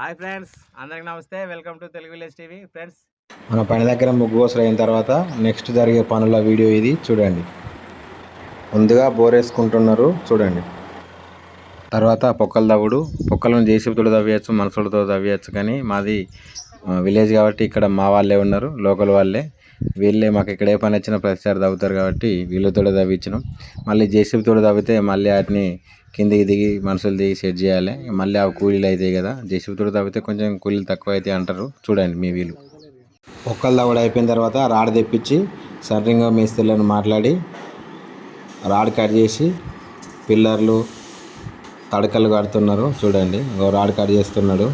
Hi friends, అందరికి నమస్తే. Welcome to Telugu village TV. Friends, మన పని దగ్గర ముగ్గు కోసలు అయిన తర్వాత నెక్స్ట్ జరిగే పనుల వీడియో ఇది చూడండి. ముందుగా బోర్ వేసుకుంటున్నారు చూడండి. తర్వాత పొక్కల దవ్వుడు. పొక్కలను జేసీబీతో తవ్వేయచ్చు, మనుషులతో తవ్వేయచ్చు, కానీ మాది విలేజ్ కాబట్టి ఇక్కడ మా వాళ్ళే ఉన్నారు, లోకల్ వాళ్ళే. వీళ్ళే మాకు ఇక్కడ ఏ పని వచ్చినా ప్రతిసారి తవ్వుతారు కాబట్టి వీళ్ళతో తవ్వించినాం. మళ్ళీ జేసీబీతో తవ్వితే మళ్ళీ వాటిని కిందికి దిగి మనుషులు దిగి సెట్ చేయాలి. మళ్ళీ అవి కూలీలు అవుతాయి కదా. జేసీబీతో తవ్వితే కొంచెం కూలీలు తక్కువ అవుతాయి అంటారు. చూడండి మీ వీలు. పొక్కలు తవ్వడం అయిపోయిన తర్వాత రాడ్ తెప్పించి సర్రింగ్ మేస్త్రీలను మాట్లాడి రాడ్ కట్ చేసి పిల్లర్లు తడకలు కడుతున్నారు చూడండి. రాడ్ కట్ చేస్తున్నాడు.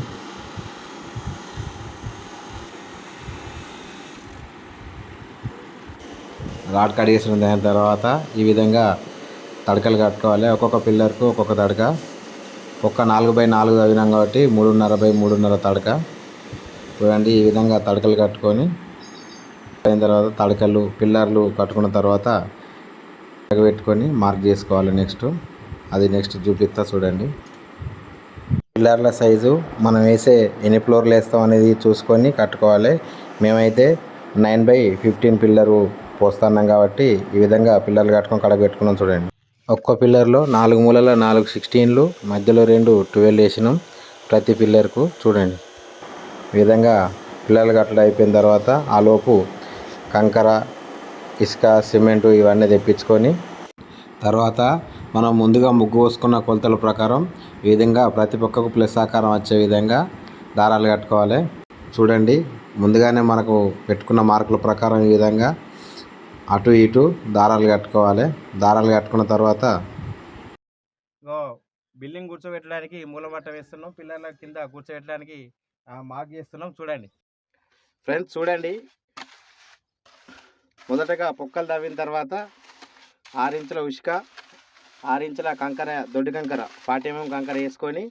రాడ్ కట్ చేసిన దాని తర్వాత ఈ విధంగా తడకలు కట్టుకోవాలి. ఒక్కొక్క పిల్లర్కు ఒక్కొక్క తడక. ఒక్క 4x4 తవ్వినాం కాబట్టి 3.5x3.5 తడక. చూడండి, ఈ విధంగా తడకలు కట్టుకొని అయిన తర్వాత తడకలు పిల్లర్లు కట్టుకున్న తర్వాత పెట్టుకొని మార్క్ చేసుకోవాలి. నెక్స్ట్ చూపిస్తా చూడండి. పిల్లర్ల సైజు మనం వేసే ఎన్ని ఫ్లోర్లు వేస్తాం అనేది చూసుకొని కట్టుకోవాలి. మేమైతే 9x15 పిల్లరు పోస్తున్నాం కాబట్టి ఈ విధంగా పిల్లర్లు కట్టుకొని కడగ పెట్టుకున్నాం చూడండి. ఒక్కో పిల్లర్లో 4 మూలల 4 16లు, మధ్యలో 2 12 వేసినాం ప్రతి పిల్లర్కు. చూడండి, ఈ విధంగా పిల్లర్లు కట్టడం అయిపోయిన తర్వాత ఆలోపు కంకర, ఇసుక, సిమెంటు ఇవన్నీ తెప్పించుకొని తర్వాత మనం ముందుగా ముగ్గు పోసుకున్న కొలతల ప్రకారం ఈ విధంగా ప్రతి పక్కకు ప్లస్ ఆకారం వచ్చే విధంగా దారాలు కట్టుకోవాలి. చూడండి, ముందుగానే మనకు పెట్టుకున్న మార్కుల ప్రకారం ఈ విధంగా అటు ఇటు దారాలు కట్టుకోవాలి. దారాలు కట్టుకున్న తర్వాత బిల్డింగ్ కూర్చోబెట్టడానికి మూలమట్ట వేస్తున్నాం. పిల్లర్ల కింద కూర్చోబెట్టడానికి మార్క్ చేస్తున్నాం. చూడండి ఫ్రెండ్స్, చూడండి. మొదటగా పొక్కలు తవ్విన తర్వాత 6 ఇంచుల ఉసుక, 6 ఇంచుల కంకర, దొడ్డి కంకర 40 mm కంకర వేసుకొని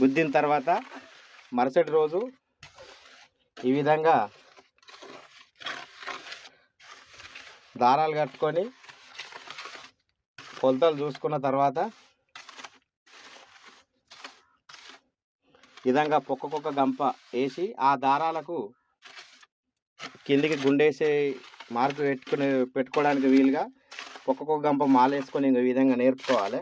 గుద్దిన తర్వాత మరుసటి రోజు ఈ విధంగా దారాలు కట్టుకొని కొలతలు చూసుకున్న తర్వాత ఈ విధంగా పొక్క గంప వేసి ఆ దారాలకు కిందికి గుండేసి మార్కు పెట్టుకోవడానికి వీలుగా ఒక్కొక్క గంప మాల వేసుకొని ఈ విధంగా నేర్పుకోవాలి.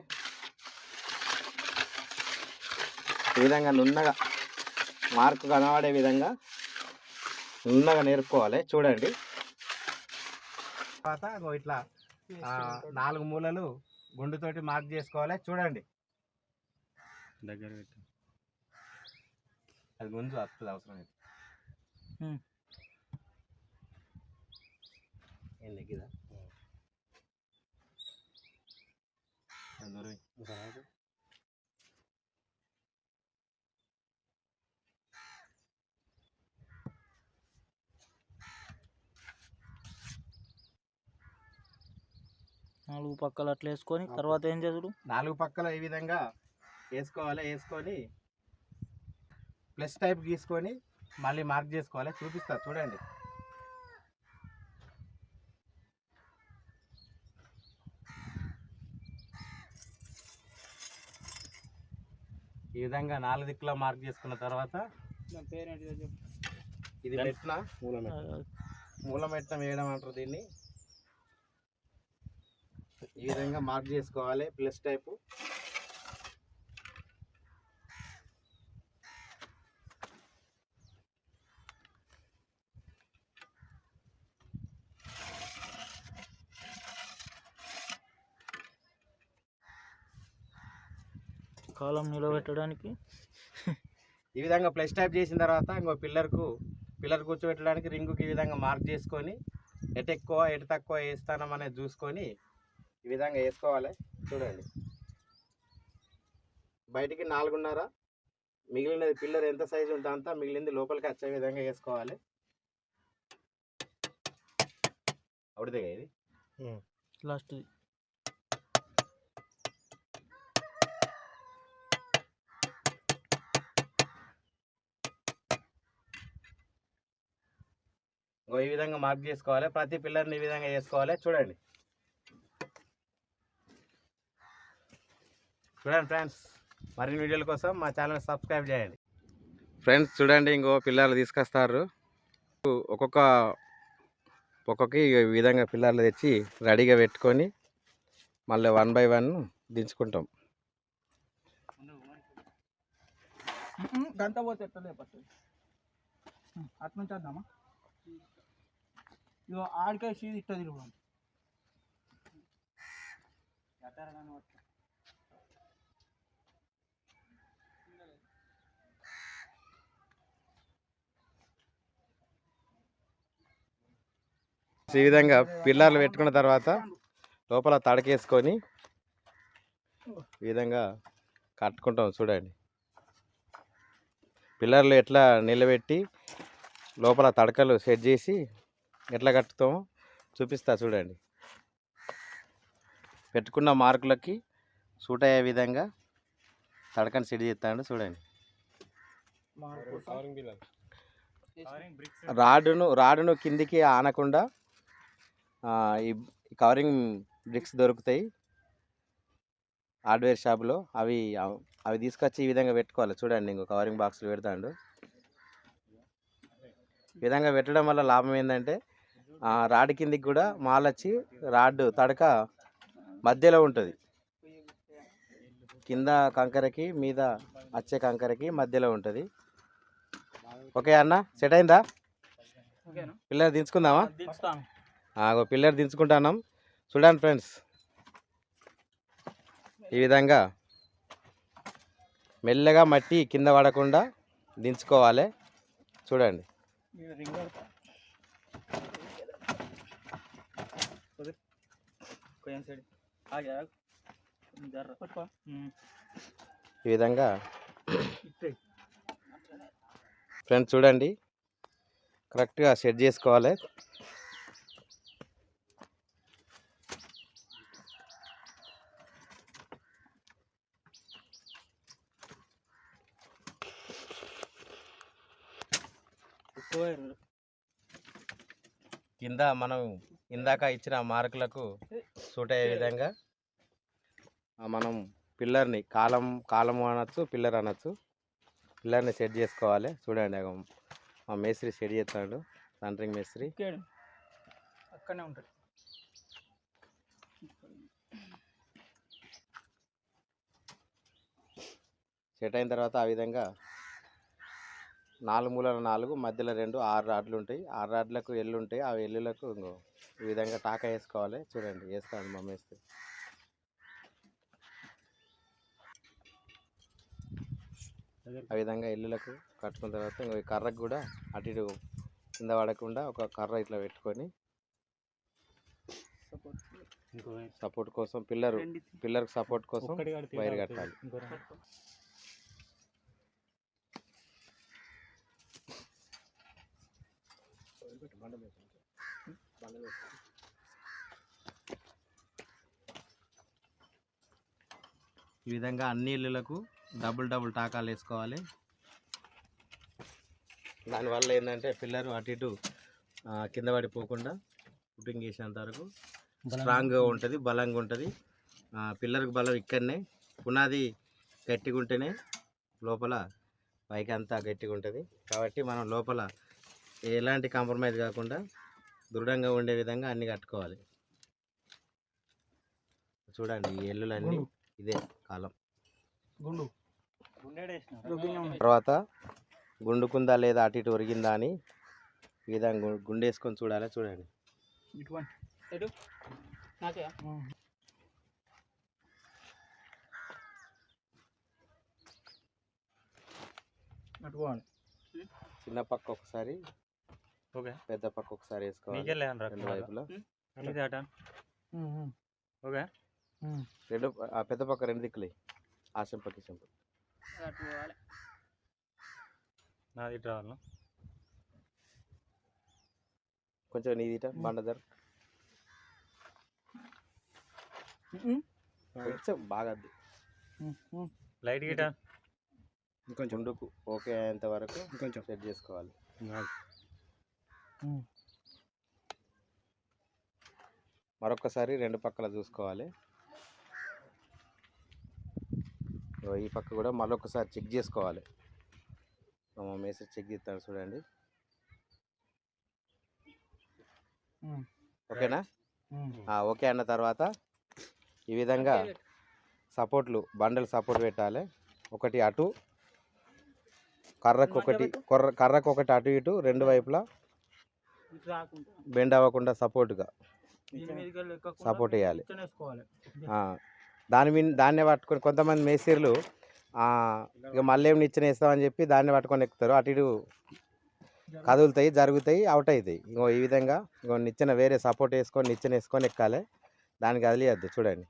ఈ విధంగా నున్నగా మార్కు కనబడే విధంగా నున్నగా నేర్పుకోవాలి. చూడండి, తర్వాత ఇట్లా 4 మూలలు గుండుతోటి మార్క్ చేసుకోవాలి. చూడండి, దగ్గర పెట్టి అది ముందు వస్తుంది అవసరం అయితే దగ్గర 4 పక్కలు అట్లా వేసుకొని తర్వాత ఏం చేసుడు? 4 పక్కల ఈ విధంగా వేసుకోవాలి. వేసుకొని ప్లస్ టైప్ గీసుకొని మళ్ళీ మార్క్ చేసుకోవాలి. చూపిస్తా చూడండి. ఈ విధంగా 4 దిక్కులా మార్క్ చేసుకున్న తర్వాత ఇది మెట్న మూలమెట్నం వేయడం అంటారు దీన్ని. ఈ విధంగా మార్క్ చేసుకోవాలి ప్లస్ టైపు. కాలం నిలబెట్టడానికి ఈ విధంగా ప్లస్ టైప్ చేసిన తర్వాత ఇంకో పిల్లర్ కూర్చోబెట్టడానికి రింగుకి ఈ విధంగా మార్క్ చేసుకొని ఎటు ఎక్కువ ఎటు తక్కువ వేస్తానం అనేది చూసుకొని ఈ విధంగా వేసుకోవాలి. చూడండి, బయటికి 4.5, మిగిలినది పిల్లర్ ఎంత సైజు ఉంటే అంతా మిగిలింది లోపలికి వచ్చే విధంగా వేసుకోవాలి. అవుడితే ఇది లాస్ట్ ఈ విధంగా మార్క్ చేసుకోవాలి. ప్రతి పిల్లర్ని ఈ విధంగా వేసుకోవాలి. చూడండి ఫ్రెండ్స్, మరిన్ని వీడియోల కోసం మా ఛానల్ సబ్స్క్రైబ్ చేయండి. ఫ్రెండ్స్ చూడండి, ఇంకో పిల్లలు తీసుకొస్తారు. ఒక్కొక్క ఈ విధంగా పిల్లలు తెచ్చి రెడీగా పెట్టుకొని మళ్ళీ 1 బై 1 దించుకుంటాం. గంట పోతే అటు నుంచి వద్దామా? ఇగో ఆడికాయ సీది ఇట్ట తిరుగుదాం. ఈ విధంగా పిల్లర్లు పెట్టుకున్న తర్వాత లోపల తడకేసుకొని ఈ విధంగా కట్టుకుంటాం. చూడండి, పిల్లర్లు ఎట్లా నిలబెట్టి లోపల తడకలు సెట్ చేసి ఎట్లా కట్టుతామో చూపిస్తా. చూడండి, పెట్టుకున్న మార్కులకి సూట్ అయ్యే విధంగా తడకని సెట్ చేస్తాడు. చూడండి, రాడును కిందికి ఆనకుండా ఈ కవరింగ్ బ్రిక్స్ దొరుకుతాయి హార్డ్వేర్ షాప్లో. అవి తీసుకొచ్చి ఈ విధంగా పెట్టుకోవాలి. చూడండి, ఇంకో కవరింగ్ బాక్స్లు పెడతాడు. ఈ విధంగా పెట్టడం వల్ల లాభం ఏంటంటే రాడ్ కిందికి కూడా మాలొచ్చి రాడ్ తడక మధ్యలో ఉంటుంది. కింద కంకరకి మీద వచ్చే కంకరకి మధ్యలో ఉంటుంది. ఓకే అన్న, సెట్ అయిందా? పిల్లలు దించుకుందామా? పిల్లలు దించుకుంటున్నాం. చూడండి ఫ్రెండ్స్, ఈ విధంగా మెల్లగా మట్టి కింద పడకుండా దించుకోవాలి. చూడండి, ఈ విధంగా ఫ్రెండ్స్ చూడండి, కరెక్ట్గా సెట్ చేసుకోవాలి. కింద మనం ఇందాక ఇచ్చిన మార్కులకు సూట్ అయ్యే విధంగా మనం పిల్లర్ని కాలం అనొచ్చు, పిల్లర్ అనొచ్చు. పిల్లర్ని సెట్ చేసుకోవాలి. చూడండి, మా మేస్త్రి సెట్ చేస్తాడు, సెంటరింగ్ మేస్త్రి అక్కడనే ఉంటాడు. సెట్ అయిన తర్వాత ఆ విధంగా 4 మూలల 4, మధ్యలో 2, 6 రాడ్లు ఉంటాయి. 6 రాడ్లకు ఎల్లు ఉంటాయి. ఆ ఎల్లులకు ఈ విధంగా టాకా వేసుకోవాలి. చూడండి, వేస్తాను మా మేస్త్రి. ఆ విధంగా ఎల్లులకు కట్టుకున్న తర్వాత ఇంకో ఈ కర్రకు కూడా అటు ఇటు కింద పడకుండా ఒక కర్ర ఇట్లా పెట్టుకొని సపోర్ట్ కోసం పిల్లర్కి సపోర్ట్ కోసం వైర్ కట్టాలి. ఈ విధంగా అన్ని ఇళ్ళకు డబుల్ టాకాలు వేసుకోవాలి. దానివల్ల ఏంటంటే పిల్లర్ అటు ఇటు కింద పడిపోకుండా ఫుటింగ్ చేసేంత వరకు స్ట్రాంగ్గా ఉంటుంది, బలంగా ఉంటుంది. పిల్లర్కి బలం ఇక్కడనే, పునాది గట్టిగా ఉంటేనే లోపల పైకి అంతా గట్టిగా ఉంటుంది. కాబట్టి మనం లోపల ఎలాంటి కాంప్రమైజ్ కాకుండా దృఢంగా ఉండే విధంగా అన్నీ కట్టుకోవాలి. చూడండి, ఈ ఎల్లులన్నీ ఇదే కాలం. తర్వాత గుండుకుందా లేదా అటు ఇటు ఒరిగిందా అని ఈ విధంగా గుండేసుకొని చూడాలి. చూడండి, చిన్న పక్క ఒకసారి, పెద్ద పక్క ఒకసారి వేసుకోవాలి. రెండు వైపులా పెద్ద పక్క 2 దిక్కులు ఆ చెంపకి చెంప కొంచెం నీదిట బండదర్ కొంచెం బాగా లైట్ గిట ఇంకొంచెం ముందుకు ఓకే అయ్యేంత వరకు ఇంకొంచెం సెట్ చేసుకోవాలి. మరొకసారి 2 పక్కల చూసుకోవాలి. ఈ పక్క కూడా మరొకసారి చెక్ చేసుకోవాలి. మా మేస్త్రి చెక్ చేస్తాడు చూడండి. ఓకేనా? ఓకే అన్న తర్వాత ఈ విధంగా సపోర్ట్లు బండలు సపోర్ట్ పెట్టాలి. ఒకటి అటు కర్రకు ఒకటి అటు ఇటు రెండు వైపులా బెండ్ అవ్వకుండా సపోర్ట్గా సపోర్ట్ వేయాలి. దాన్నే పట్టుకొని కొంతమంది మేస్త్రీలు ఇక మళ్ళీ ఏమి నిచ్చెన వేస్తామని చెప్పి దాన్ని పట్టుకొని ఎక్కుతారు. అటు ఇటు కదులుతాయి, జరుగుతాయి, అవుట్ అవుతాయి. ఇంకో ఈ విధంగా ఇంకో నిచ్చెన వేరే సపోర్ట్ వేసుకొని నిచ్చెన వేసుకొని ఎక్కాలి. దానికి కదిలియద్దు. చూడండి,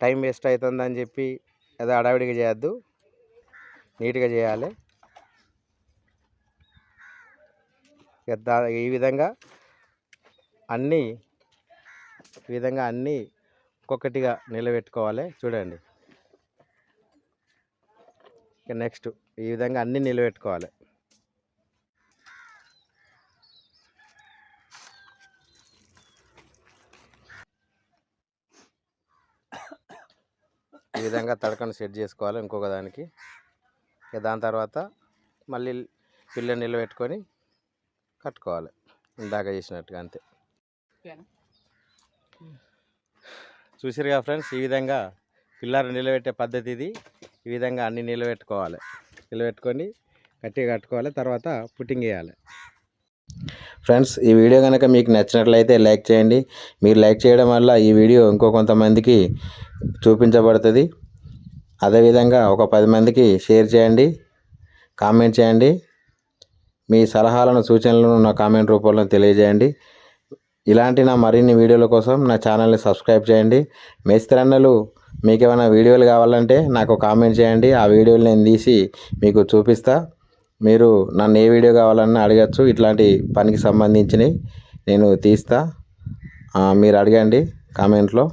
టైం వేస్ట్ అవుతుందని చెప్పి ఏదో అడావిడిగా చేయొద్దు, నీట్గా చేయాలి. ఈ విధంగా అన్నీ ఒక్కొక్కటిగా నిలబెట్టుకోవాలి. చూడండి, నెక్స్ట్ ఈ విధంగా అన్నీ నిలబెట్టుకోవాలి. ఈ విధంగా తడకను సెట్ చేసుకోవాలి ఇంకొక దానికి. దాని తర్వాత మళ్ళీ పిల్లలు నిలబెట్టుకొని కట్టుకోవాలి ఇందాక చేసినట్టుగా, అంతే. చూసిరుగా ఫ్రెండ్స్, ఈ విధంగా పిల్లలు నిలబెట్టే పద్ధతి ఇది. ఈ విధంగా అన్నీ నిలబెట్టుకోవాలి. నిలబెట్టుకొని గట్టిగా కట్టుకోవాలి. తర్వాత పుట్టింగ్ వేయాలి. ఫ్రెండ్స్, ఈ వీడియో కనుక మీకు నచ్చినట్లయితే లైక్ చేయండి. మీరు లైక్ చేయడం వల్ల ఈ వీడియో ఇంకో కొంతమందికి చూపించబడుతుంది. అదేవిధంగా ఒక 10 మందికి షేర్ చేయండి, కామెంట్ చేయండి. మీ సలహాలను సూచనలను నా కామెంట్ రూపంలో తెలియజేయండి. ఇలాంటి నా మరిన్ని వీడియోల కోసం నా ఛానల్ని సబ్స్క్రైబ్ చేయండి. మేస్త్రి అన్నలు మీకు ఏమైనా వీడియోలు కావాలంటే నాకు కామెంట్ చేయండి. ఆ వీడియోలు నేను తీసి మీకు చూపిస్తా. మీరు నన్ను ఏ వీడియో కావాలన్నా అడగచ్చు. ఇట్లాంటి పనికి సంబంధించినవి నేను తీస్తా. మీరు అడగండి కామెంట్లో.